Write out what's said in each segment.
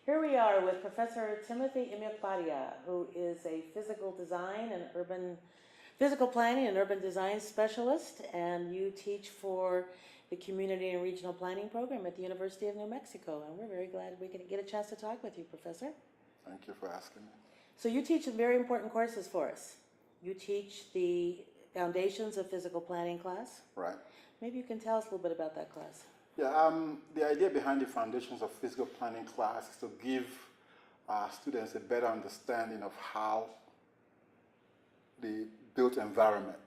Here we are with Professor Timothy Imyokbadia, who is a physical planning and urban design specialist, and you teach for the Community and Regional Planning Program at the University of New Mexico. And we're very glad we can get a chance to talk with you, Professor. Thank you for asking me. So you teach some very important courses for us. You teach the Foundations of Physical Planning class. Right. Maybe you can tell us a little bit about that class. Yeah, the idea behind the Foundations of Physical Planning class is to give students a better understanding of how the built environment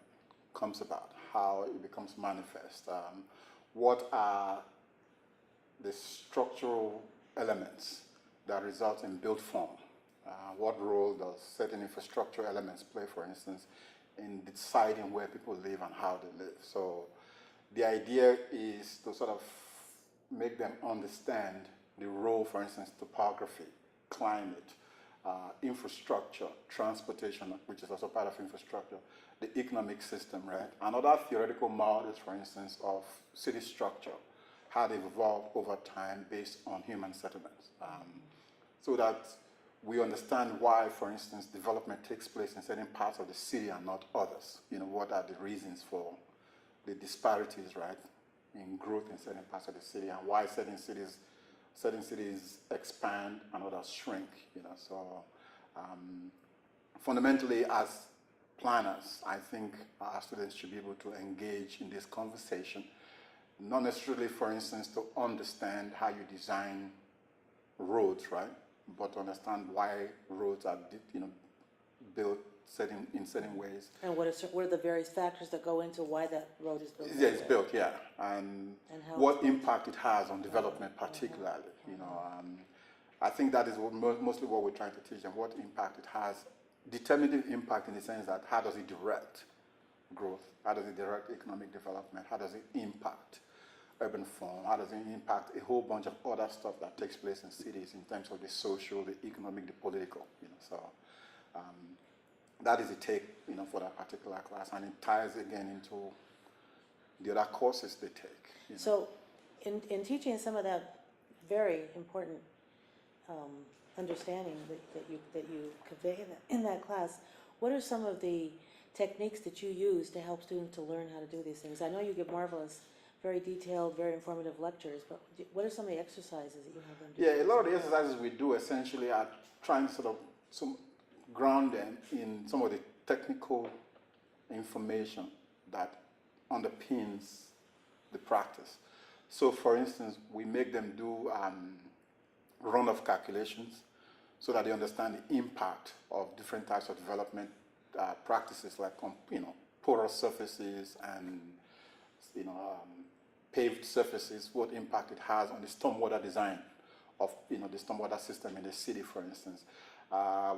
comes about, how it becomes manifest, what are the structural elements that result in built form, what role does certain infrastructure elements play, for instance, in deciding where people live and how they live. So the idea is to sort of make them understand the role, for instance, topography, climate, infrastructure, transportation, which is also part of infrastructure, the economic system, right? And other theoretical models, for instance, of city structure, how they've evolved over time based on human settlements. So that we understand why, for instance, development takes place in certain parts of the city and not others. You know, what are the reasons for the disparities, right, in growth in certain parts of the city, and why certain cities expand and others shrink. You know, so fundamentally, as planners, I think our students should be able to engage in this conversation, not necessarily, for instance, to understand how you design roads, right, but to understand why roads are, built in certain ways. And what are the various factors that go into why that road is built? Yeah, it's built, yeah, and what impact it has on development, particularly. You know, I think that is mostly what we're trying to teach them: what impact it has, determinative impact in the sense that how does it direct growth, how does it direct economic development, how does it impact urban form, how does it impact a whole bunch of other stuff that takes place in cities in terms of the social, the economic, the political. You know, so. That is the take, for that particular class, and it ties again into the other courses they take. So, in teaching some of that very important understanding that you convey in that class, what are some of the techniques that you use to help students to learn how to do these things? I know you give marvelous, very detailed, very informative lectures, but what are some of the exercises that you have them do? Yeah, a lot of the exercises we do essentially are trying to sort of ground them in some of the technical information that underpins the practice. So, for instance, we make them do run-off calculations so that they understand the impact of different types of development practices, like porous surfaces and paved surfaces, what impact it has on the stormwater design of the stormwater system in the city, for instance.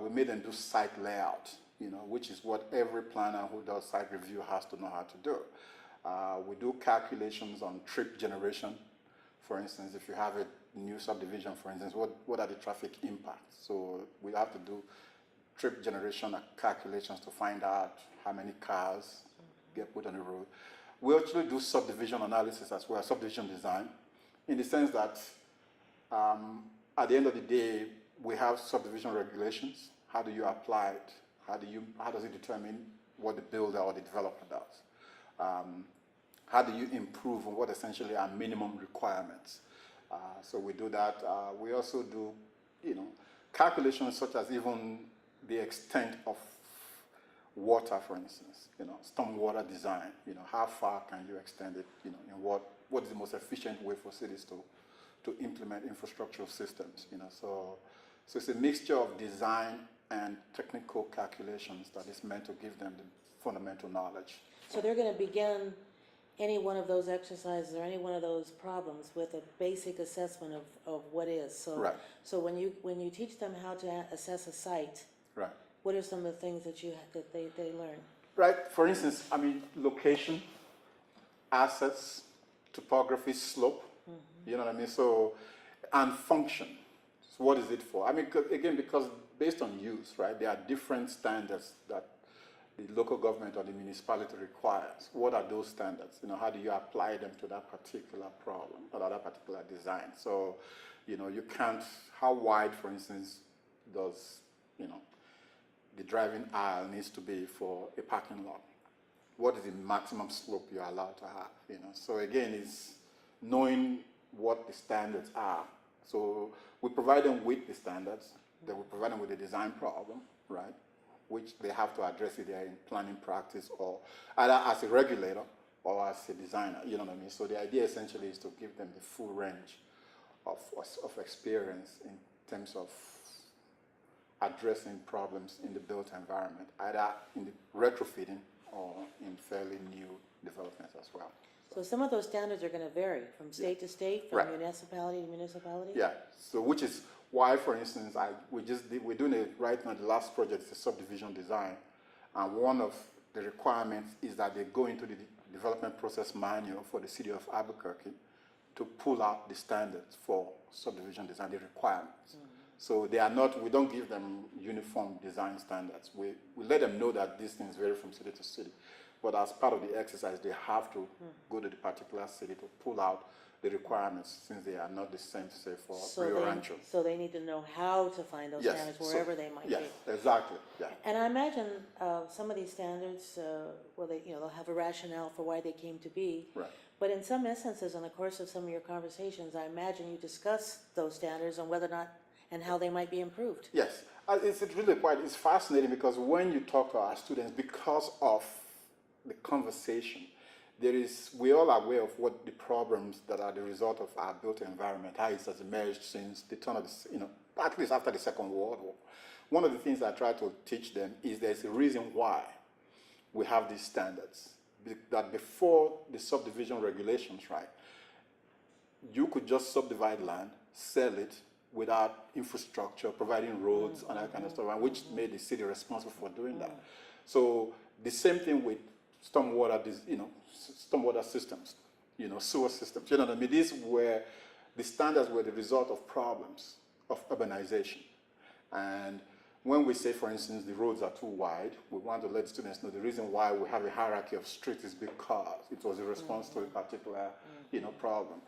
We made them do site layout, which is what every planner who does site review has to know how to do. We do calculations on trip generation. For instance, if you have a new subdivision, for instance, what are the traffic impacts? So we have to do trip generation calculations to find out how many cars get put on the road. We actually do subdivision analysis as well, subdivision design, in the sense that at the end of the day, we have subdivision regulations. How do you apply it? How does it determine what the builder or the developer does? How do you improve on what essentially are minimum requirements? So we do that. We also do, calculations such as even the extent of water, for instance. Stormwater design. How far can you extend it? In what is the most efficient way for cities to implement infrastructural systems? So it's a mixture of design and technical calculations that is meant to give them the fundamental knowledge. So they're going to begin any one of those exercises or any one of those problems with a basic assessment of what is. So, right. So when you teach them how to assess a site, right, what are some of the things that they learn? Right. For instance, location, assets, topography, slope. Mm-hmm. You know what I mean? So, and function. What is it for? Because based on use, right, there are different standards that the local government or the municipality requires. What are those standards? You know, how do you apply them to that particular problem or that particular design? So, you know, you can't, how wide, for instance, does, you know, the driving aisle needs to be for a parking lot? What is the maximum slope you're allowed to have, you know? So again, it's knowing what the standards are. So we provide them with the standards, then we provide them with a design problem, right? Which they have to address if they're in planning practice or either as a regulator or as a designer, you know what I mean? So the idea essentially is to give them the full range of experience in terms of addressing problems in the built environment, either in the retrofitting or in fairly new developments as well. So some of those standards are going to vary from state to state, from Right. municipality to municipality? Yeah, so which is why, for instance, we're doing it right now, the last project is a subdivision design, and one of the requirements is that they go into the development process manual for the city of Albuquerque to pull out the standards for subdivision design, the requirements. So they are not, we don't give them uniform design standards. We let them know that these things vary from city to city. But as part of the exercise, they have to go to the particular city to pull out the requirements since they are not the same, say, for Rio Rancho. So they need to know how to find those Yes, standards so- wherever they might Yes, be. exactly, yeah. And I imagine some of these standards, well, they'll have a rationale for why they came to be. Right. But in some instances, in the course of some of your conversations, I imagine you discuss those standards and whether or not and how they might be improved. Yes, it's really it's fascinating because when you talk to our students, because of the conversation, we're all aware of what the problems that are the result of our built environment, how it has emerged since the turn of at least after the Second World War. One of the things I try to teach them is there's a reason why we have these standards. That before the subdivision regulations, right, you could just subdivide land, sell it, without infrastructure, providing roads and that kind of stuff, and which made the city responsible for doing that. So the same thing with stormwater systems, sewer systems. You know what I mean? These were the standards were the result of problems of urbanization. And when we say, for instance, the roads are too wide, we want to let students know the reason why we have a hierarchy of streets is because it was a response to a particular, problem.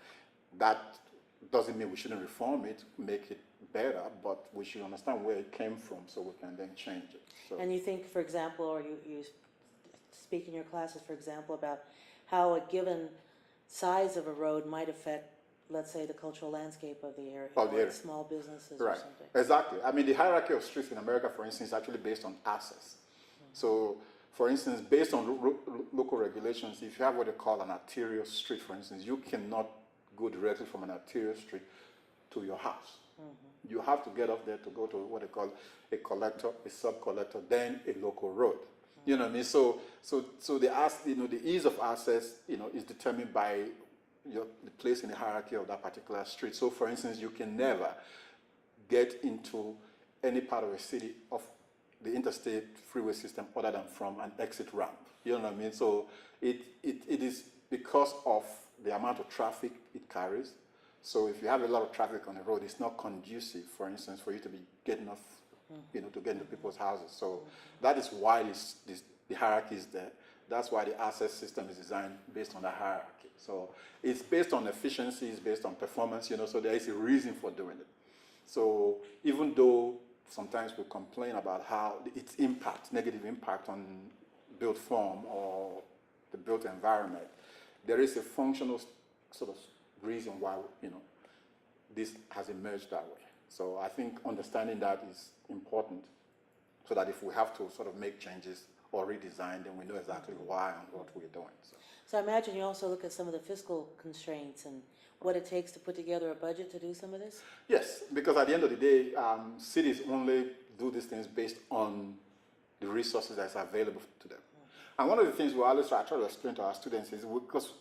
That doesn't mean we shouldn't reform it, make it better, but we should understand where it came from so we can then change it. So, And you think, for example, or you speak in your classes, for example, about how a given size of a road might affect, let's say, the cultural landscape of the area, or small businesses or right, something. exactly. I mean, the hierarchy of streets in America, for instance, is actually based on access. So, for instance, based on local regulations, if you have what they call an arterial street, for instance, you cannot go directly from an arterial street to your house. You have to get off there to go to what they call a collector, a sub-collector, then a local road. You know what I mean? So the ease of access, is determined by the place in the hierarchy of that particular street. So, for instance, you can never get into any part of a city of the interstate freeway system other than from an exit ramp. You know what I mean? So it is because of the amount of traffic it carries. So if you have a lot of traffic on the road, it's not conducive, for instance, for you to be getting off, to get into people's houses. So that is why the hierarchy is there. That's why the access system is designed based on the hierarchy. So it's based on efficiency, it's based on performance, so there is a reason for doing it. So even though sometimes we complain about how its impact, negative impact on built form or the built environment, there is a functional sort of reason why, this has emerged that way. So I think understanding that is important so that if we have to sort of make changes or redesign, then we know exactly why and what we're doing. So I imagine you also look at some of the fiscal constraints and what it takes to put together a budget to do some of this? Yes, because at the end of the day, cities only do these things based on the resources that's available to them. And one of the things we always try to explain to our students is because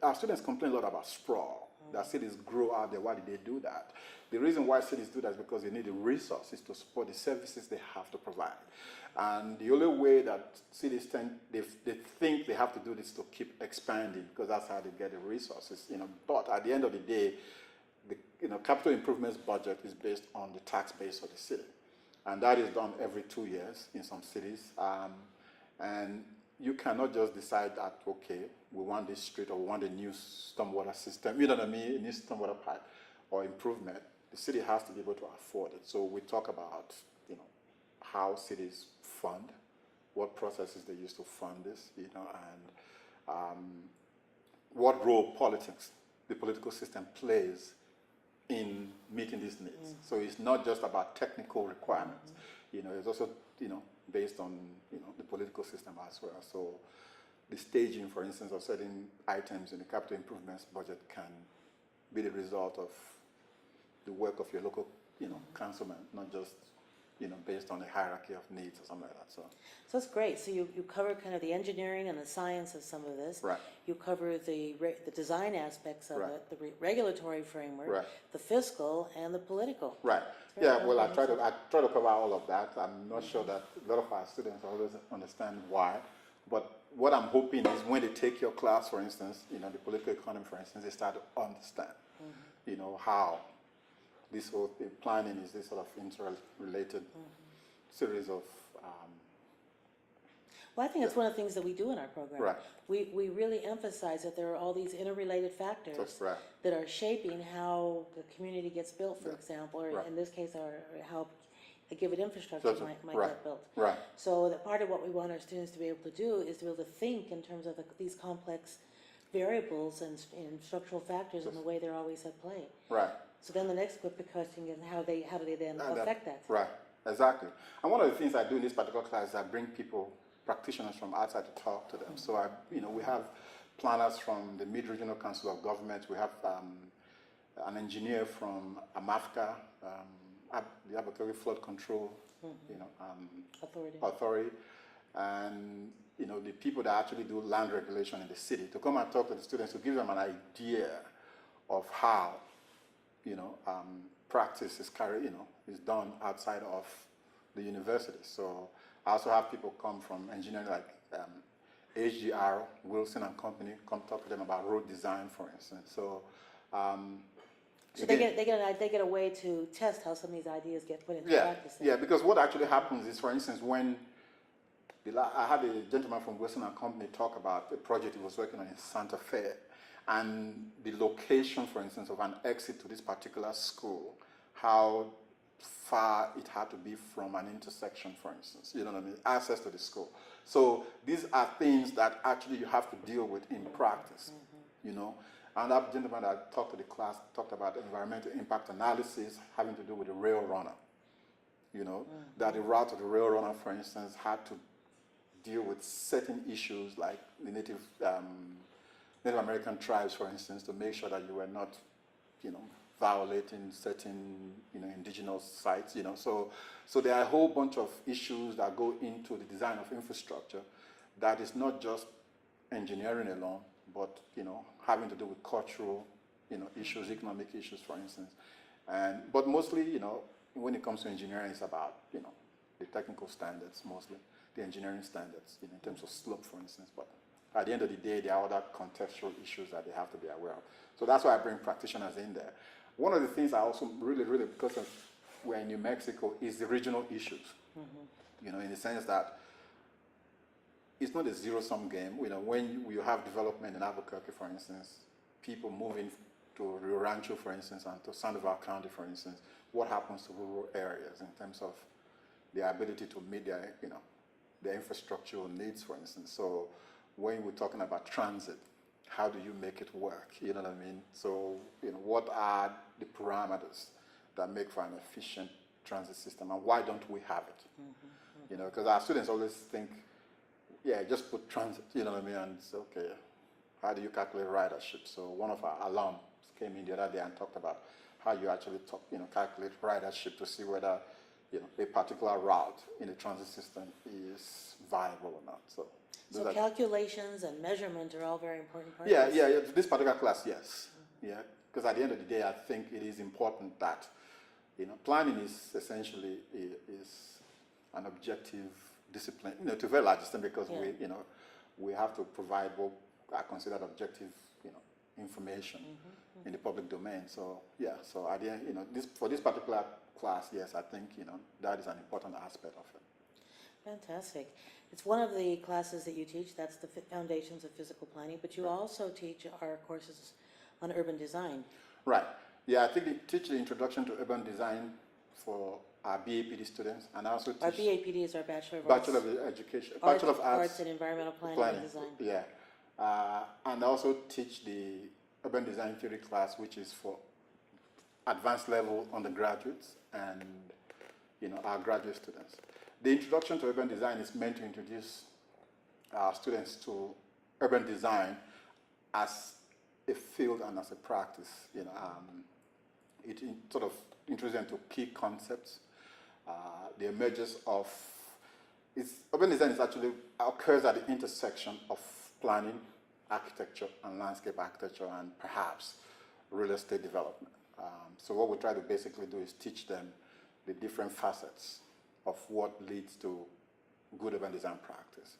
our students complain a lot about sprawl, that cities grow out there. Why did they do that? The reason why cities do that is because they need the resources to support the services they have to provide. And the only way that cities they think they have to do this to keep expanding because that's how they get the resources. But at the end of the day, the capital improvements budget is based on the tax base of the city, and that is done every 2 years in some cities. And you cannot just decide that, okay, we want this street or we want a new stormwater system, you know what I mean, a new stormwater pipe or improvement. The city has to be able to afford it. So we talk about, you know, how cities fund, what processes they use to fund this, you know, and what role politics, the political system plays in meeting these needs. So it's not just about technical requirements, you know, it's also, you know, based on, you know, the political system as well. So the staging, for instance, of certain items in the capital improvements budget can be the result of the work of your local, you know, councilman, not just, you know, based on a hierarchy of needs or something like that. So that's great. So you cover kind of the engineering and the science of some of this. Right. You cover the design aspects of Right. it, the regulatory framework, Right. the fiscal, and the political. right, Very yeah. Well, I try comprehensive. to cover all of that. I'm not sure that a lot of our students always understand why, but what I'm hoping is when they take your class, for instance, you know, the political economy, for instance, they start to understand, you know, how this whole planning is this sort of interrelated series of Well, I think it's one of the things that we do in our program. Right. We really emphasize that there are all these interrelated factors That's right. that are shaping how the community gets built, for Yeah. example, or Right. in this case, or how a given infrastructure That's might right. get built. Right. So that part of what we want our students to be able to do is to be able to think in terms of these complex variables and structural factors and the way they're always at play. Right. So then the next question is how do they then affect that? Right, exactly. And one of the things I do in this particular class is I bring people, practitioners from outside to talk to them. So we have planners from the Mid-Regional Council of Governments. We have an engineer from AMAFCA, the Abercrombie Flood Control, authority, and the people that actually do land regulation in the city to come and talk to the students to give them an idea of how practice is is done outside of the university. So I also have people come from engineering like HGR, Wilson and Company, come talk to them about road design, for instance. So, so they get a way to test how some of these ideas get put into practice. Yeah, because what actually happens is, for instance, when I had a gentleman from Wilson and Company talk about a project he was working on in Santa Fe, and the location, for instance, of an exit to this particular school, how far it had to be from an intersection, for instance, you know what I mean, access to the school. So these are things that actually you have to deal with in practice, And that gentleman that talked to the class talked about environmental impact analysis having to do with the rail runner, that the route of the rail runner, for instance, had to deal with certain issues like the Native American tribes, for instance, to make sure that you were not, violating certain, indigenous sites, So there are a whole bunch of issues that go into the design of infrastructure that is not just engineering alone, but, having to do with cultural, issues, economic issues, for instance. But mostly, when it comes to engineering, it's about, the technical standards mostly, the engineering standards, in terms of slope, for instance. But at the end of the day, there are other contextual issues that they have to be aware of. So that's why I bring practitioners in there. One of the things I also really, because of we're in New Mexico, is the regional issues. In the sense that it's not a zero-sum game. When you have development in Albuquerque, for instance, people moving to Rio Rancho, for instance, and to Sandoval County, for instance, what happens to rural areas in terms of their ability to meet their, their infrastructural needs, for instance. So when we're talking about transit, how do you make it work? You know what I mean? So, what are the parameters that make for an efficient transit system, and why don't we have it? Because our students always think, yeah, just put transit, you know what I mean? And it's okay, how do you calculate ridership? So one of our alums came in the other day and talked about how you actually calculate ridership to see whether, a particular route in the transit system is viable or not. So calculations and measurement are all very important parts. Yeah. This particular class, yes. Yeah, because at the end of the day, I think it is important that, planning is essentially is an objective discipline, to a very large extent, because we have to provide what are considered objective, information in the public domain. So so at the end, for this particular class, yes, I think that is an important aspect of it. Fantastic. It's one of the classes that you teach, that's the Foundations of Physical Planning, but you also teach our courses on urban design. Right. Yeah, I think they teach the introduction to urban design for our BAPD students, and I also teach Our BAPD is our Bachelor of Bachelor Arts. of Education, Bachelor of Arts in Environmental Planning and Design. Yeah, and I also teach the urban design theory class, which is for advanced level undergraduates and our graduate students. The introduction to urban design is meant to introduce our students to urban design as a field and as a practice. It sort of introduces them to key concepts. The emergence of urban design actually occurs at the intersection of planning, architecture, and landscape architecture, and perhaps real estate development. So what we try to basically do is teach them the different facets of what leads to good urban design practice.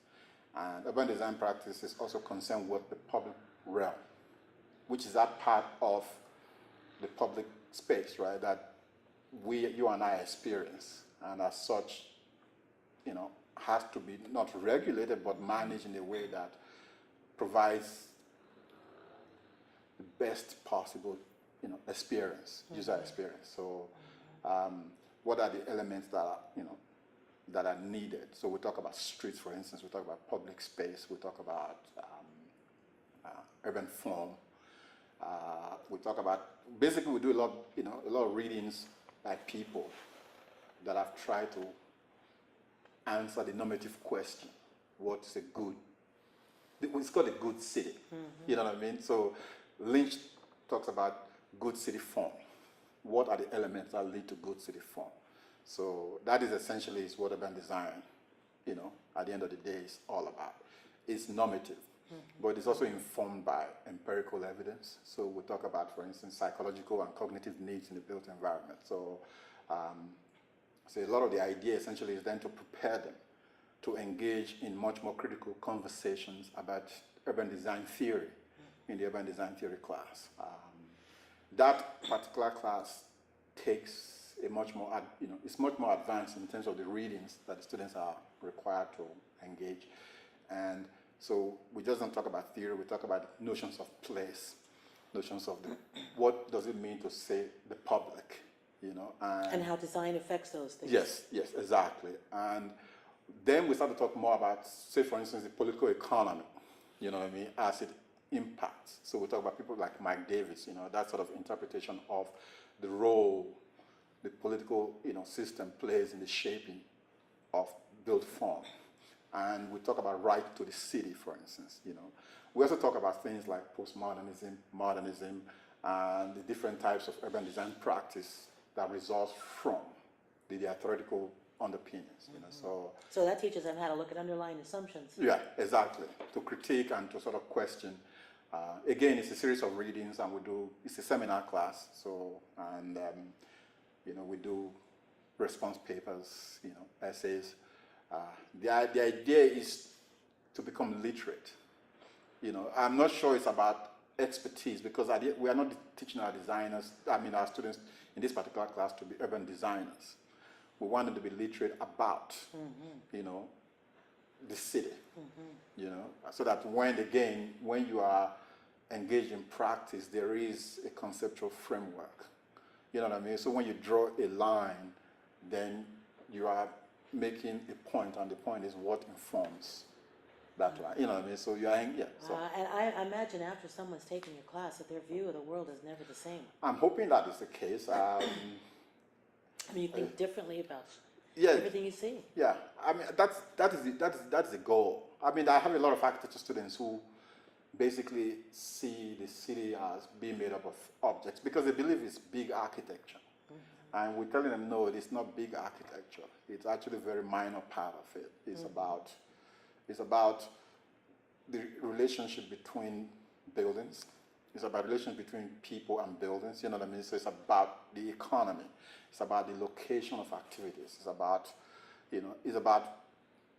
And urban design practice is also concerned with the public realm, which is that part of the public space, right, that you and I experience, and as such, has to be not regulated but managed in a way that provides the best possible, experience, user experience. So, what are the elements that are, that are needed? So we talk about streets, for instance. We talk about public space. We talk about urban form. We talk about, basically we do a lot of readings by people that have tried to answer the normative question, what's a good, it's called a good city, you know what I mean? So Lynch talks about good city form. What are the elements that lead to good city form? So that is essentially is what urban design, at the end of the day is all about. It's normative, but it's also informed by empirical evidence. So we talk about, for instance, psychological and cognitive needs in the built environment. So, so a lot of the idea essentially is then to prepare them to engage in much more critical conversations about urban design theory in the urban design theory class. That particular class takes a much more, it's much more advanced in terms of the readings that the students are required to engage. And so we just don't talk about theory, we talk about notions of place, notions of what does it mean to say the public, and how design affects those things. Yes, exactly. And then we start to talk more about, say, for instance, the political economy, as it impacts. So we talk about people like Mike Davis, that sort of interpretation of the role the political, system plays in the shaping of built form. And we talk about right to the city, for instance, We also talk about things like postmodernism, modernism, and the different types of urban design practice that results from the theoretical underpinnings, So that teaches them how to look at underlying assumptions. Yeah, exactly. To critique and to sort of question. Again, it's a series of readings, and it's a seminar class, we do response papers, essays. The idea is to become literate. I'm not sure it's about expertise, because we are not teaching our designers, our students in this particular class to be urban designers. We want them to be literate about, the city, so that when you are engaged in practice, there is a conceptual framework. You know what I mean? So when you draw a line, then you are making a point, and the point is what informs that line. You know what I mean? So you are, So. And I imagine after someone's taken your class that their view of the world is never the same. I'm hoping that is the case. You think differently about yeah, everything you see. Yeah, that is the goal. I have a lot of architecture students who basically see the city as being made up of objects because they believe it's big architecture. And we're telling them, no, it's not big architecture. It's actually a very minor part of it. It's about the relationship between buildings. It's about relationship between people and buildings, you know what I mean? So it's about the economy. It's about the location of activities. It's about,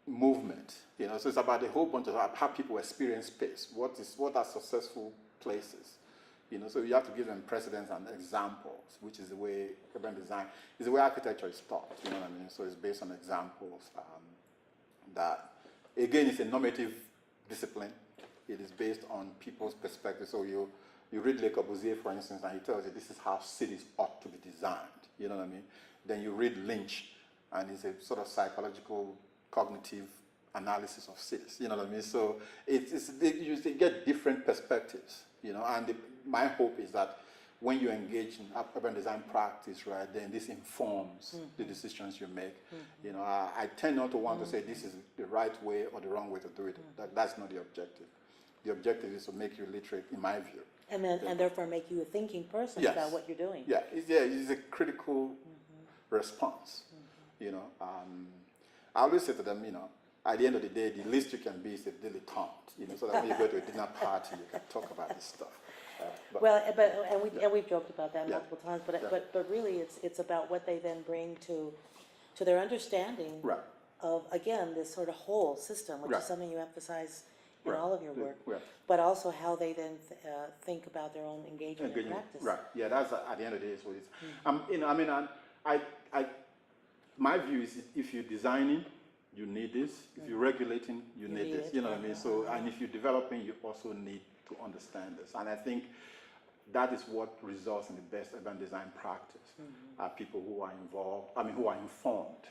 movement, So it's about a whole bunch of how people experience space. What are successful places? So you have to give them precedents and examples, which is the way urban design, is the way architecture is taught, you know what I mean? So it's based on examples. that, again, it's a normative discipline. It is based on people's perspective. So you read Le Corbusier, for instance, and he tells you this is how cities ought to be designed. You know what I mean? Then you read Lynch, and it's a sort of psychological, cognitive analysis of cities. You know what I mean? So you get different perspectives. You know, and my hope is that when you engage in urban design practice, right, then this informs the decisions you make. You know, I tend not to want to say this is the right way or the wrong way to do it. That's not the objective. The objective is to make you literate, in my view. And therefore make you a thinking person Yes. about what you're doing. Yeah, it's a critical response. You know, I always say to them, you know, at the end of the day, the least you can be is a dilettante. You know, so that when you go to a dinner party, you can talk about this stuff. We've joked about that multiple times, but really it's about what they then bring to their understanding Right. of, again, this sort of whole system, which Right. is something you emphasize in Right. all of your work, Right. but also how they then think about their own engagement and practice. Right. Yeah, that's at the end of the day is what it's. You know, I mean, my view is if you're designing, you need this. If you're regulating, you need this. it. You know what I mean? So, and if you're developing, you also need to understand this. And I think that is what results in the best urban design practice. Are people who are involved, who are informed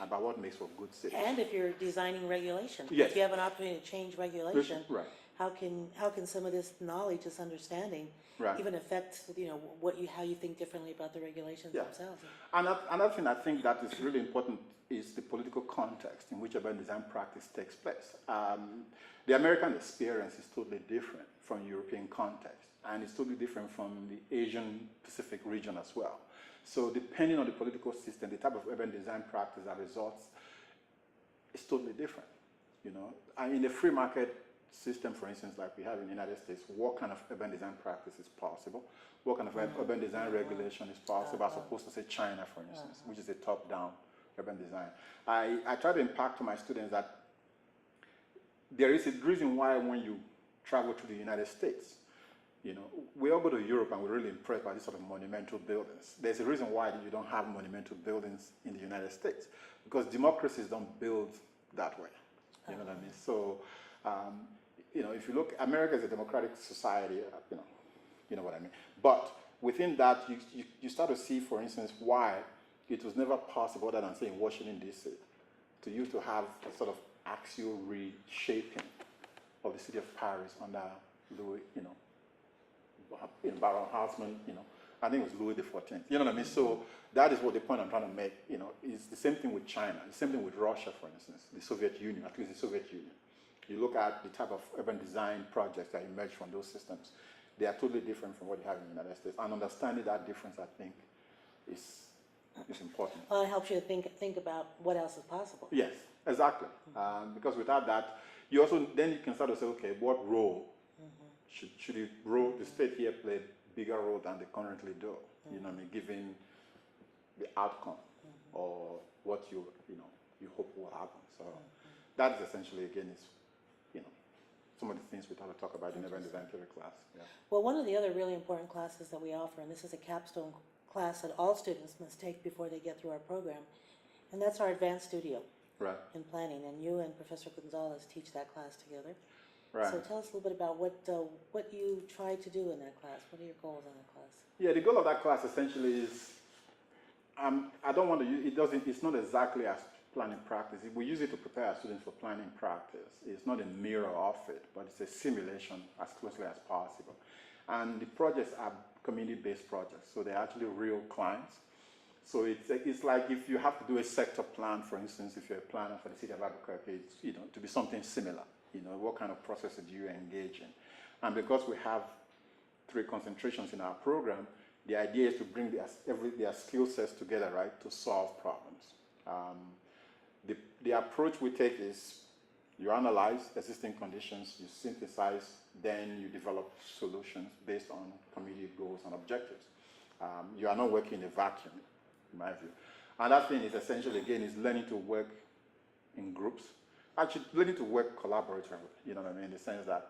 about what makes for good cities. And if you're designing regulation, Yes. if you have an opportunity to change regulation, Right. how can some of this knowledge, this understanding, Right. even affect how you think differently about the regulations Yeah. themselves? Another thing I think that is really important is the political context in which urban design practice takes place. The American experience is totally different from European context, and it's totally different from the Asian Pacific region as well. So depending on the political system, the type of urban design practice that results is totally different. You know, and in the free market system, for instance, like we have in the United States, what kind of urban design practice is possible? What kind of urban design regulation is possible, as opposed to, say, China, for instance, which is a top-down urban design. I try to impact to my students that there is a reason why when you travel to the United States, you know, we all go to Europe and we're really impressed by these sort of monumental buildings. There's a reason why you don't have monumental buildings in the United States, because democracies don't build that way. You know what I mean? So, you know, if you look, America is a democratic society, you know what I mean. But within that, you start to see, for instance, why it was never possible, other than say in Washington, D.C., to you to have a sort of axial reshaping of the city of Paris under Louis, Baron Haussmann, I think it was Louis XIV. You know what I mean? So that is what the point I'm trying to make. You know, it's the same thing with China, the same thing with Russia, for instance, the Soviet Union, at least the Soviet Union. You look at the type of urban design projects that emerge from those systems, they are totally different from what you have in the United States. And understanding that difference, I think, is important. Well, it helps you to think about what else is possible. Yes, exactly. Because without that, you can start to say, okay, what role should the state here play a bigger role than they currently do? You know what I mean, given the outcome or what you hope will happen. So that is essentially, again, is some of the things we have to talk about in urban design theory class. Yeah. Well, one of the other really important classes that we offer, and this is a capstone class that all students must take before they get through our program, and that's our advanced studio in planning. And you and Professor Gonzalez teach that class together. Right. So tell us a little bit about what you try to do in that class. What are your goals in that class? Yeah, the goal of that class essentially is, I don't want to use, it's not exactly as planning practice. We use it to prepare our students for planning practice. It's not a mirror of it, but it's a simulation as closely as possible. And the projects are community-based projects, so they're actually real clients. So it's like if you have to do a sector plan, for instance, if you're a planner for the city of Albuquerque, to be something similar. What kind of process do you engage in? And because we have 3 concentrations in our program, the idea is to bring their skill sets together, right, to solve problems. The approach we take is you analyze existing conditions, you synthesize, then you develop solutions based on community goals and objectives. You are not working in a vacuum, in my view. Another thing is essentially, again, is learning to work in groups. Actually, learning to work collaboratively, you know what I mean, in the sense that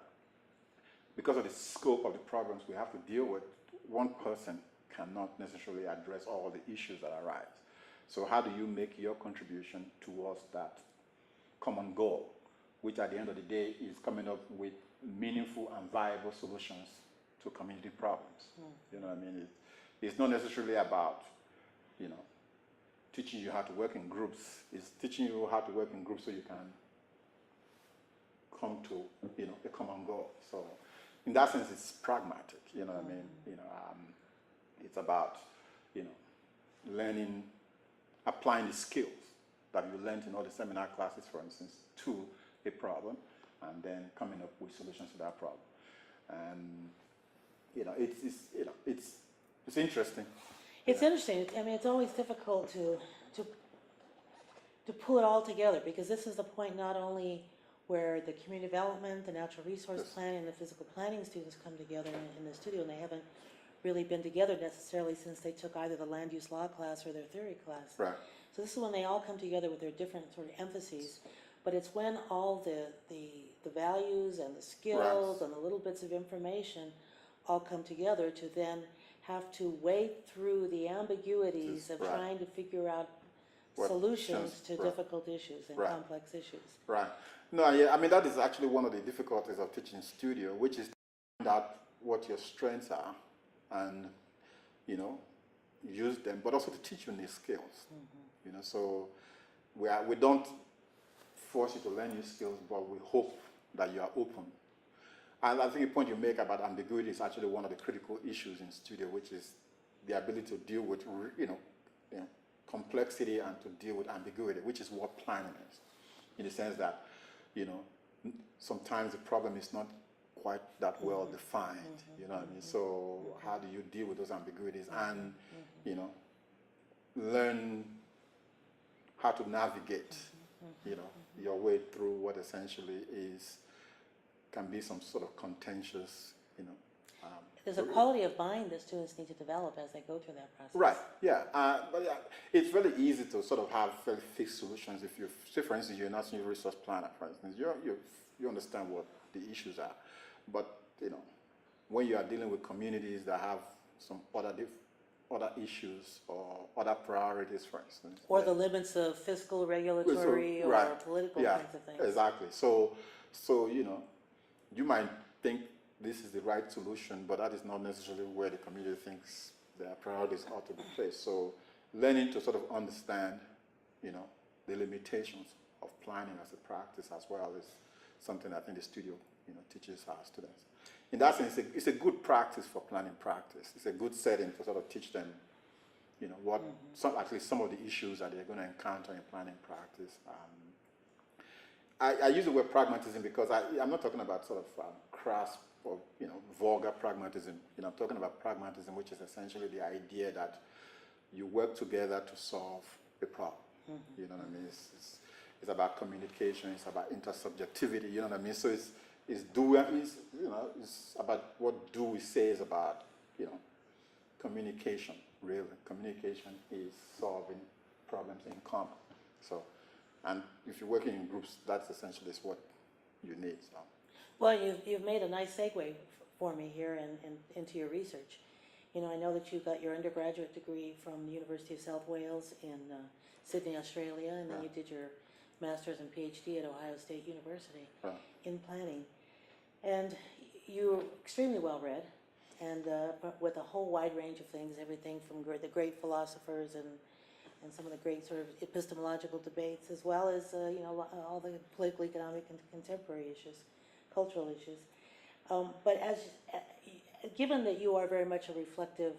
because of the scope of the problems we have to deal with, one person cannot necessarily address all the issues that arise. So how do you make your contribution towards that common goal, which at the end of the day is coming up with meaningful and viable solutions to community problems. You know what I mean? It's not necessarily about, you know, teaching you how to work in groups. It's teaching you how to work in groups so you can come to, you know, a common goal. So in that sense, it's pragmatic, you know what I mean? You know, it's about, you know, learning, applying the skills that you learned in all the seminar classes, for instance, to a problem, and then coming up with solutions to that problem. And you know, it's interesting. It's interesting. I mean, it's always difficult to pull it all together, because this is the point not only where the community development, the natural resource Yes. planning, and the physical planning students come together in the studio, and they haven't really been together necessarily since they took either the land use law class or their theory class. Right. So this is when they all come together with their different sort of emphases, but it's when all the values and the skills Right. and the little bits of information all come together to then have to wade through the ambiguities of Right. trying to figure out What solutions chance- to right. difficult issues and Right. complex issues. Right. No, yeah, I mean, that is actually one of the difficulties of teaching studio, which is to find out what your strengths are and, you know, use them, but also to teach you new skills. You know, so we don't force you to learn new skills, but we hope that you are open. And I think the point you make about ambiguity is actually one of the critical issues in studio, which is the ability to deal with, you know, complexity and to deal with ambiguity, which is what planning is, in the sense that, you know, sometimes the problem is not quite that well defined, you know what I mean? So how do you deal with those ambiguities and, you know, learn how to navigate, you know, your way through what essentially can be some sort of contentious, you know. There's a quality of mind that students need to develop as they go through that process. Right, yeah. But yeah, it's really easy to sort of have very fixed solutions. If you, say for instance, you're a natural resource planner, for instance, you understand what the issues are. But, you know, when you are dealing with communities that have some other issues or other priorities, for instance. Or the limits of fiscal, regulatory, or right. political Yeah, kinds of things. exactly. So, you know, you might think this is the right solution, but that is not necessarily where the community thinks their priorities ought to be placed. So learning to sort of understand, you know, the limitations of planning as a practice as well is something I think the studio, you know, teaches our students. In that sense, it's a good practice for planning practice. It's a good setting to sort of teach them, you know, what at least some of the issues that they're going to encounter in planning practice. I use the word pragmatism because I'm not talking about sort of crass or, you know, vulgar pragmatism. You know, I'm talking about pragmatism, which is essentially the idea that you work together to solve a problem. You know what I mean? It's about communication. It's about intersubjectivity. You know what I mean? So it's about what do we say is about, you know, communication. Really, communication is solving problems in common. So. And if you're working in groups, that's essentially what you need. So. Well, you've made a nice segue for me here and into your research. You know, I know that you got your undergraduate degree from the University of South Wales in Sydney, Australia, and then you did your master's and PhD at Ohio State University in planning. And you're extremely well read, and with a whole wide range of things, everything from the great philosophers and some of the great sort of epistemological debates, as well as you know, all the political, economic, and contemporary issues, cultural issues. But given that you are very much a reflective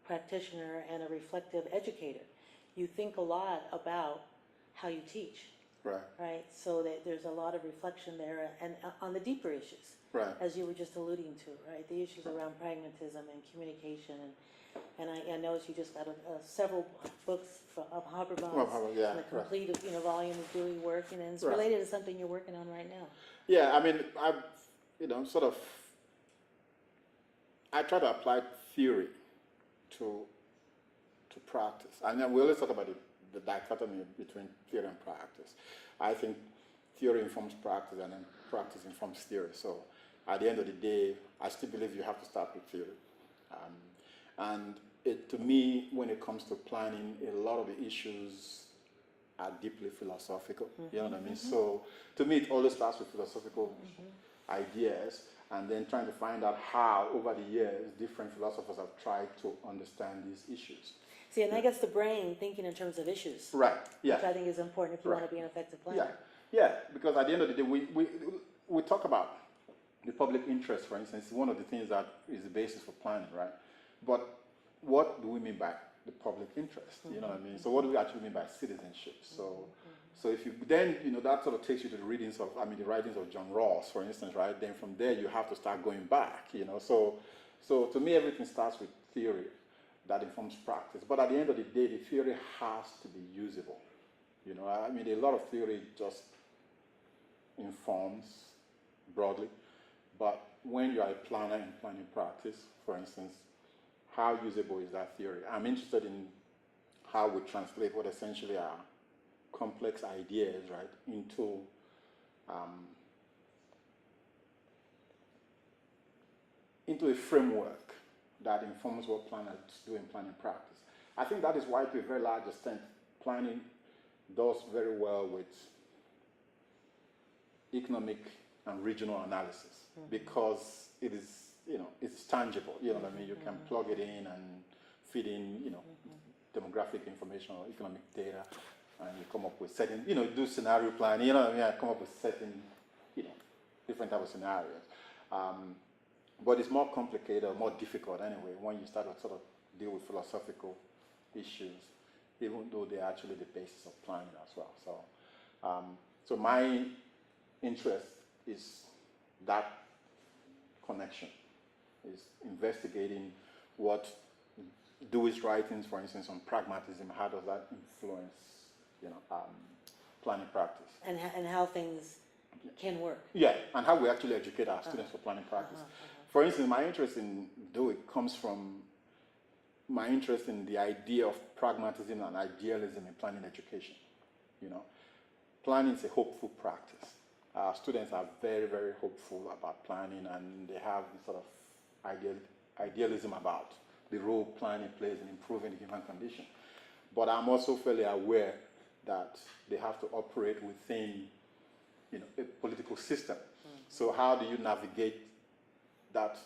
practitioner and a reflective educator, you think a lot about how you teach. Right. So that there's a lot of reflection there, and on the deeper issues. Right. As you were just alluding to, right? The issues around pragmatism and communication and I noticed you just got several books of Habermas, and a complete volume of Dewey work, and it's related to something you're working on right now. Yeah, I mean, I try to apply theory to practice, and then we always talk about the dichotomy between theory and practice. I think theory informs practice, and then practice informs theory. So at the end of the day, I still believe you have to start with theory. And to me, when it comes to planning, a lot of the issues are deeply philosophical. You know what I mean? So to me, it always starts with philosophical ideas, and then trying to find out how, over the years, different philosophers have tried to understand these issues. See, and that gets the brain thinking in terms of issues, Right. Yeah. which I think is important if you want to be an effective Yeah. planner. Yeah. Because at the end of the day, we talk about the public interest, for instance, is one of the things that is the basis for planning, right? But what do we mean by the public interest? You know what I mean? So what do we actually mean by citizenship? So if you then, that sort of takes you to the the writings of John Rawls, for instance, right? Then from there you have to start going back, So to me, everything starts with theory that informs practice. But at the end of the day, the theory has to be usable. A lot of theory just informs broadly, but when you are a planner in planning practice, for instance, how usable is that theory? I'm interested in how we translate what essentially are complex ideas, right, into a framework that informs what planners do in planning practice. I think that is why, to a very large extent, planning does very well with economic and regional analysis, because it is, it's tangible. You know what I mean? You can plug it in and feed in, demographic information or economic data, and you come up with certain, do scenario planning. Come up with certain, different type of scenarios. But it's more complicated or more difficult anyway when you start to sort of deal with philosophical issues, even though they're actually the basis of planning as well. So my interest is that connection, is investigating what Dewey's writings, for instance, on pragmatism, how does that influence, planning practice? And how things can work. Yeah, and how we actually educate our students for planning practice. For instance, my interest in Dewey comes from my interest in the idea of pragmatism and idealism in planning education. Planning is a hopeful practice. Our students are very, very hopeful about planning, and they have this sort of idealism about the role planning plays in improving the human condition. But I'm also fairly aware that they have to operate within, a political system. So how do you navigate that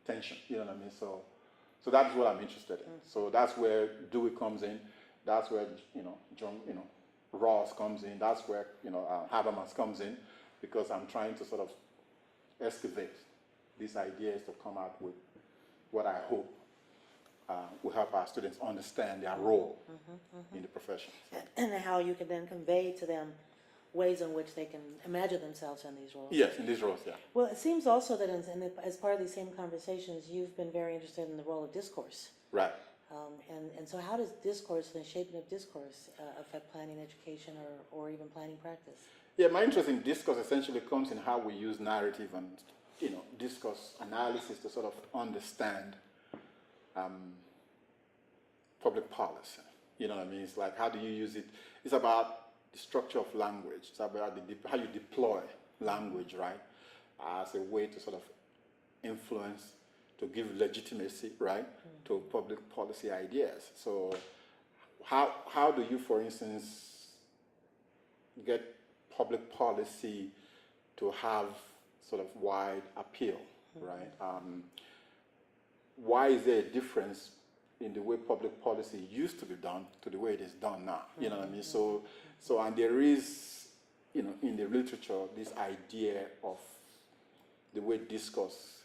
tension? You know what I mean? So that's what I'm interested in. So that's where Dewey comes in. That's where John Rawls comes in. That's where Habermas comes in, because I'm trying to sort of excavate these ideas to come out with what I hope will help our students understand their role in the profession. And how you can then convey to them ways in which they can imagine themselves in these roles. Yes, in these roles, yeah. Well, it seems also that as part of these same conversations, you've been very interested in the role of discourse. Right. And so how does discourse and the shaping of discourse affect planning education or even planning practice? Yeah, my interest in discourse essentially comes in how we use narrative and, discourse analysis to sort of understand public policy. You know what I mean? It's like, how do you use it? It's about the structure of language. It's about how you deploy language, right, as a way to sort of influence, to give legitimacy, right, to public policy ideas. So how do you, for instance, get public policy to have sort of wide appeal, right? Why is there a difference in the way public policy used to be done to the way it is done now? You know what I mean? So and there is, in the literature, this idea of the way discourse,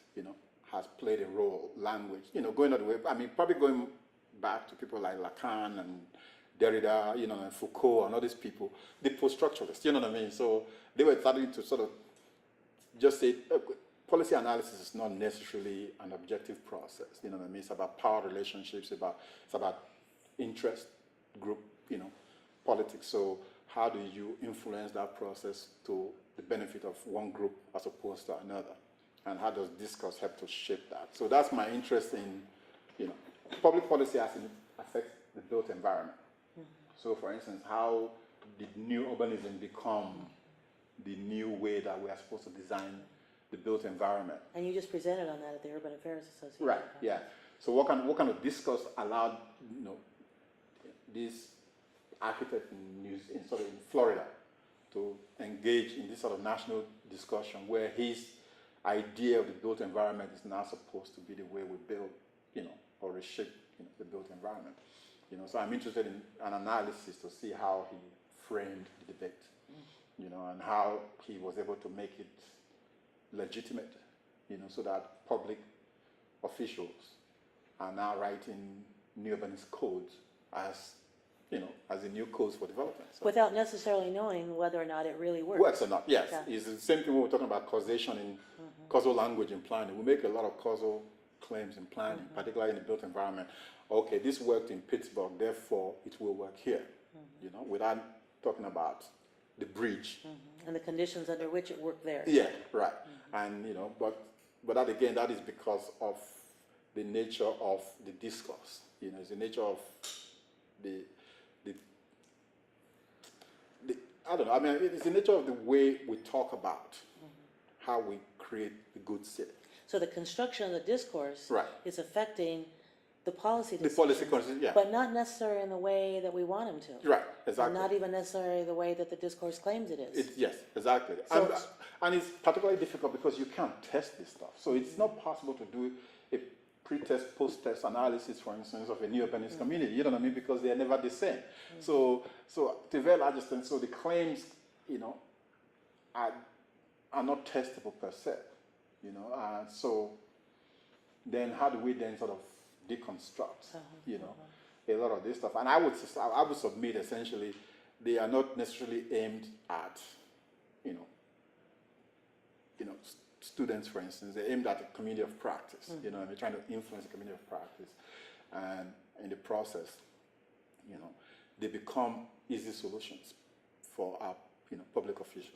has played a role, language, going all the way, probably going back to people like Lacan and Derrida, and Foucault and all these people, the post-structuralists, you know what I mean? So they were starting to sort of just say, policy analysis is not necessarily an objective process, you know what I mean? It's about power relationships, it's about interest group, politics. So how do you influence that process to the benefit of one group as opposed to another? And how does discourse help to shape that? So that's my interest in, public policy as it affects the built environment. So for instance, how did new urbanism become the new way that we are supposed to design the built environment? And you just presented on that at the Urban Affairs Association. Right, yeah. So what kind of discourse allowed, these architect in Florida to engage in this sort of national discussion where his idea of the built environment is now supposed to be the way we build, or reshape the built environment. So I'm interested in an analysis to see how he framed the debate, and how he was able to make it legitimate, so that public officials are now writing new urbanist codes as the new codes for development. So Without necessarily knowing whether or not it really works. works or not, yes. Yeah. It's the same thing when we're talking about causation in causal language in planning. We make a lot of causal claims in planning, particularly in the built environment. Okay, this worked in Pittsburgh, therefore it will work here, without talking about the bridge. And the conditions under which it worked there. Yeah, right. And, but that again, that is because of the nature of the discourse. It's the nature of the I don't know. I mean, it's the nature of the way we talk about how we create a good city. So the construction of the discourse Right. is affecting the policy The decisions, policy consists, yeah. but not necessarily in the way that we want them to. Right, And exactly. not even necessarily the way that the discourse claims it is. Yes, exactly. So and, it's- and it's particularly difficult because you can't test this stuff. So it's not possible to do a pre-test, post-test analysis, for instance, of a new urbanist community. You know what I mean? Because they are never the same. So to a very large extent, so the claims, are not testable per se. So then how do we then sort of deconstruct, a lot of this stuff? And I would submit essentially they are not necessarily aimed at, students, for instance. They're aimed at a community of practice. And they're trying to influence a community of practice, and in the process, they become easy solutions for our, public officials.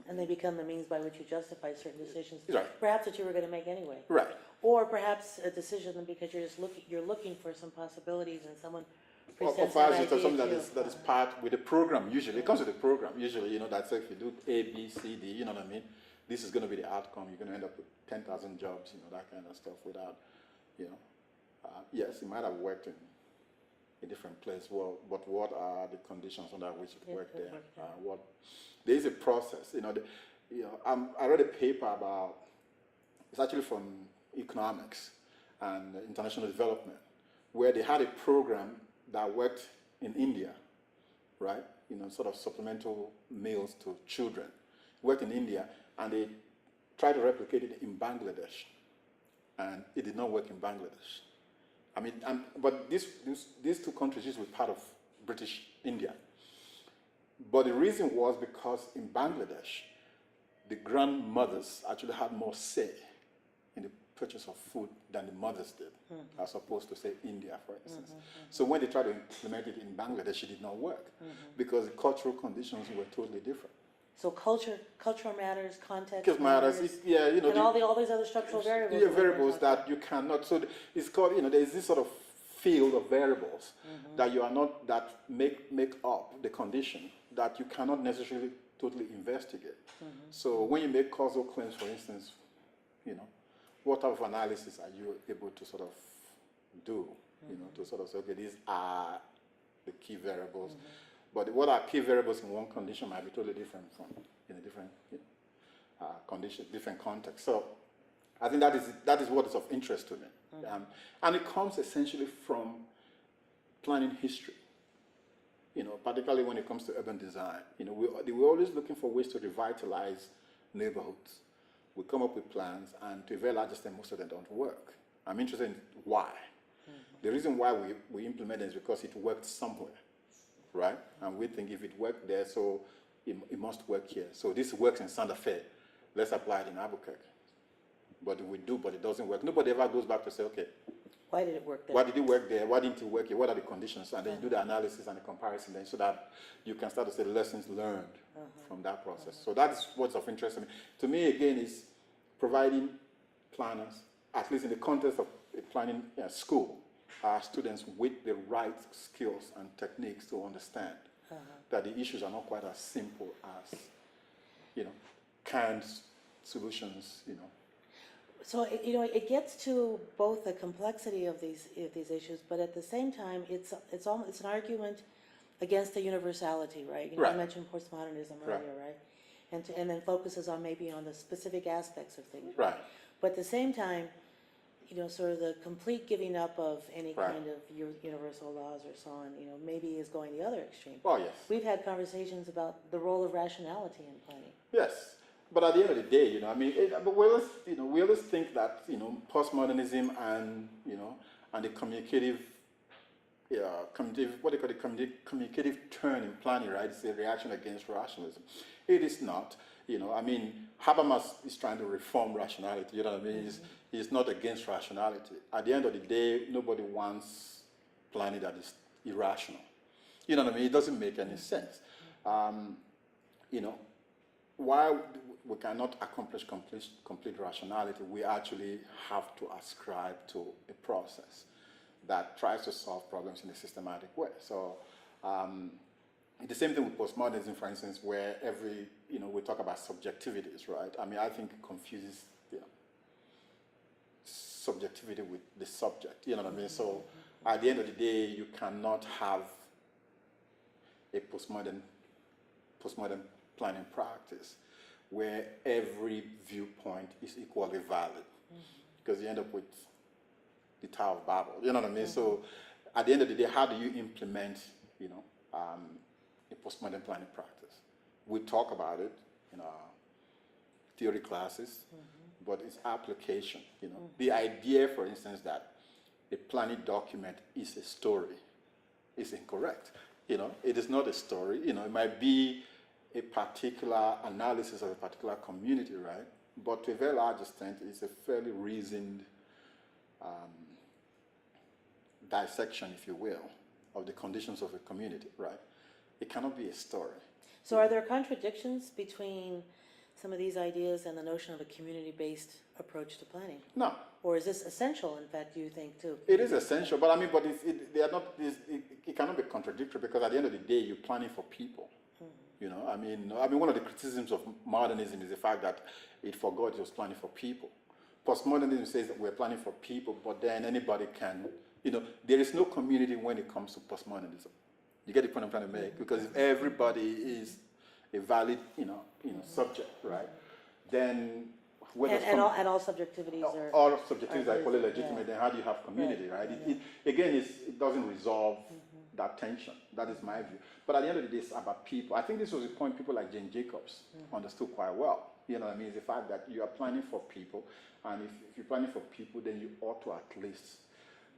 And they become the means by which you justify certain decisions, Right. perhaps that you were going to make anyway. Right. Or perhaps a decision because you're looking for some possibilities and someone Or presents perhaps an it's idea something to you. that is part with the program. Usually, it comes with the program. Usually, that says if you do A, B, C, D, you know what I mean. This is going to be the outcome. You're going to end up with 10,000 jobs, that kind of stuff. Without, yes, it might have worked in a different place. Well, but what are the conditions under which it worked there? There is a process. I read a paper about. It's actually from economics and international development, where they had a program that worked in India, right? Sort of supplemental meals to children. Worked in India, and they tried to replicate it in Bangladesh, and it did not work in Bangladesh. I mean, but these two countries used to be part of British India. But the reason was because in Bangladesh, the grandmothers actually had more say in the purchase of food than the mothers did, as opposed to, say, India, for instance. So when they tried to implement it in Bangladesh, it did not work because the cultural conditions were totally different. So cultural matters, context Because matters, and all these other structural variables. Yeah, variables that you cannot. So it's called, there's this sort of field of variables that you are not, that make up the condition that you cannot necessarily totally investigate. So when you make causal claims, for instance, what type of analysis are you able to sort of do, to sort of say, okay, these are the key variables. But what are key variables in one condition might be totally different from in a different condition, different context. So I think that is what is of interest to me. And it comes essentially from planning history. Particularly when it comes to urban design. We're always looking for ways to revitalize neighborhoods. We come up with plans, and to a very large extent, most of them don't work. I'm interested in why. The reason why we implement it is because it worked somewhere, right? And we think if it worked there, so it must work here. So this works in Santa Fe. Let's apply it in Albuquerque. But we do, but it doesn't work. Nobody ever goes back to say, okay, Why did it work there? why did it work there? Why didn't it work here? What are the conditions? And then you do the analysis and the comparison then, so that you can start to say lessons learned from that process. So that's what's of interest to me. To me, again, is providing planners, at least in the context of a planning school, students with the right skills and techniques to understand that the issues are not quite as simple as, canned solutions, So it gets to both the complexity of these issues, but at the same time, it's an argument against the universality, right? You know, Right. you mentioned postmodernism Right. earlier, right? And then focuses on maybe on the specific aspects of things. Right. But at the same time, you know, sort of the complete giving up of any Right. kind of universal laws or so on, you know, maybe is going the other extreme. Oh, yes. We've had conversations about the role of rationality in planning. Yes, but at the end of the day, you know, I mean, but we always think that, you know, postmodernism and, you know, and the communicative, what they call the communicative turn in planning, right? It's a reaction against rationalism. It is not, you know, I mean, Habermas is trying to reform rationality, you know what I mean? He's not against rationality. At the end of the day, nobody wants planning that is irrational. You know what I mean? It doesn't make any sense. You know, while we cannot accomplish complete rationality, we actually have to ascribe to a process that tries to solve problems in a systematic way. So the same thing with postmodernism, for instance, where you know, we talk about subjectivities, right? I mean, I think it confuses, you know, subjectivity with the subject, you know what I mean? So at the end of the day, you cannot have a postmodern planning practice where every viewpoint is equally valid, because you end up with the Tower of Babel, you know what I mean? So at the end of the day, how do you implement, you know, a postmodern planning practice? We talk about it in our theory classes, but its application, you know, the idea, for instance, that a planning document is a story is incorrect. You know, it is not a story. You know, it might be a particular analysis of a particular community, right? But to a very large extent, it's a fairly reasoned dissection, if you will, of the conditions of a community, right? It cannot be a story. So are there contradictions between some of these ideas and the notion of a community-based approach to planning? No. Or is this essential, in fact, do you think, too? It is essential, but I mean, but they are not. It cannot be contradictory, because at the end of the day, you're planning for people. You know, I mean, one of the criticisms of modernism is the fact that it forgot it was planning for people. Postmodernism says that we're planning for people, but then anybody can. You know, there is no community when it comes to postmodernism. You get the point I'm trying to make? Because if everybody is a valid, subject, right? Then And all subjectivities are... all subjectivities are equally yeah. legitimate, then how do you have community, right? It doesn't resolve that tension. That is my view. But at the end of the day, it's about people. I think this was a point people like Jane Jacobs understood quite well. You know what I mean? It's the fact that you are planning for people, and if you're planning for people, then you ought to at least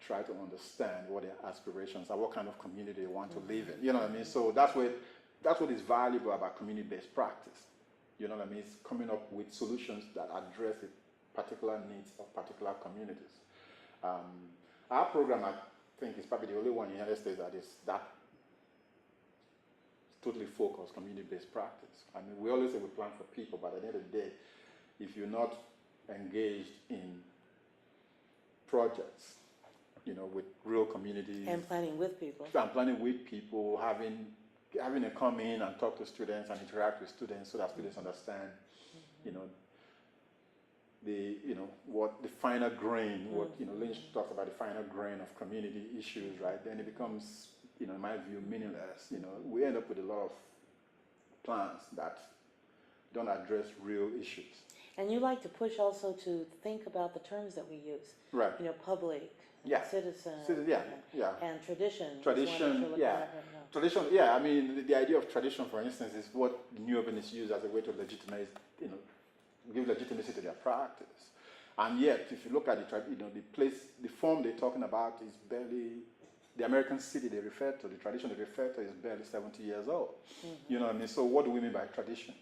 try to understand what their aspirations are, what kind of community they want to live in. You know what I mean? So that's what is valuable about community-based practice. You know what I mean? It's coming up with solutions that address the particular needs of particular communities. Our program, I think, is probably the only one in the United States that is that totally focused community-based practice. I mean, we always say we plan for people, but at the end of the day, if you're not engaged in projects, you know, with real communities. And planning with people. And planning with people, having them come in and talk to students and interact with students so that students understand, you know, what the finer grain, Lynch talks about the finer grain of community issues, right? Then it becomes, in my view, meaningless. You know, we end up with a lot of plans that don't address real issues. And you like to push also to think about the terms that we use. Right. You know, public, citizen, and tradition. Tradition, Tradition, I mean, the idea of tradition, for instance, is what new urbanists use as a way to legitimize, give legitimacy to their practice. And yet, if you look at the form they're talking about is barely, the American city they refer to, the tradition they refer to is barely 70 years old. You know what I mean? So what do we mean by tradition?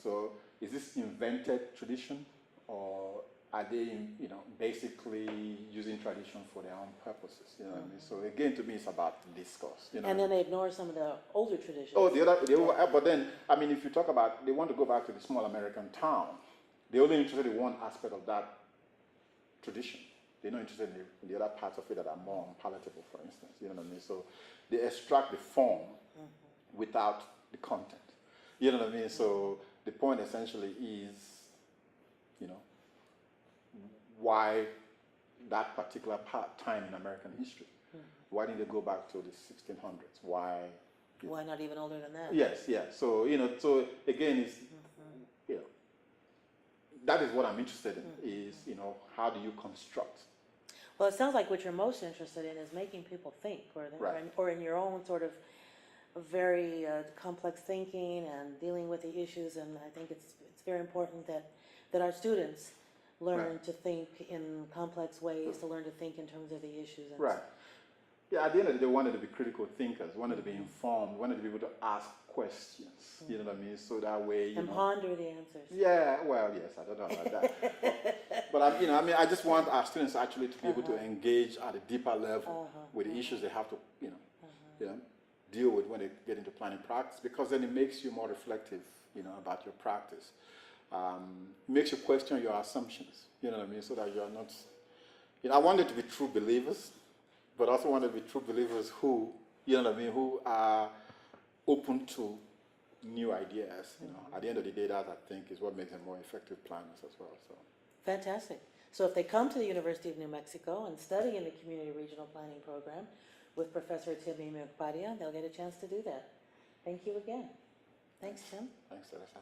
So is this invented tradition, or are they, basically using tradition for their own purposes? You know what I mean? So again, to me, it's about discourse. You know and then they ignore some of the older traditions. Oh, but then, I mean, if you talk about, they want to go back to the small American town, they're only interested in one aspect of that tradition. They're not interested in the other parts of it that are more unpalatable, for instance. You know what I mean? So they extract the form without the content. You know what I mean? So the point essentially is, why that particular time in American history Why didn't they go back to the 1600s? Why? Why not even older than that? Yes, yeah. So, so again, it's, you know, that is what I'm interested in, is, how do you construct? Well, it sounds like what you're most interested in is making people think, Right. or in your own sort of very complex thinking and dealing with the issues. And I think it's very important that our students learn Right. to think in complex ways, to learn to think in terms of the issues. And Right. Yeah, at the end of the day, we wanted to be critical thinkers, wanted to be informed, wanted to be able to ask questions, you know what I mean? So that way, and ponder the answers. Yeah, well, yes, I don't know about that. But I just want our students actually to be able to engage at a deeper level with the issues they have to, deal with when they get into planning practice, because then it makes you more reflective, about your practice. Makes you question your assumptions, you know what I mean, so that you're not, I want it to be true believers, but also want to be true believers who, who are open to new ideas. At the end of the day, that I think is what makes them more effective planners as well. So Fantastic. So if they come to the University of New Mexico and study in the Community Regional Planning Program with Professor Timmy Mukpadia, they'll get a chance to do that. Thank you again. Thanks, Tim. thanks, Teresa.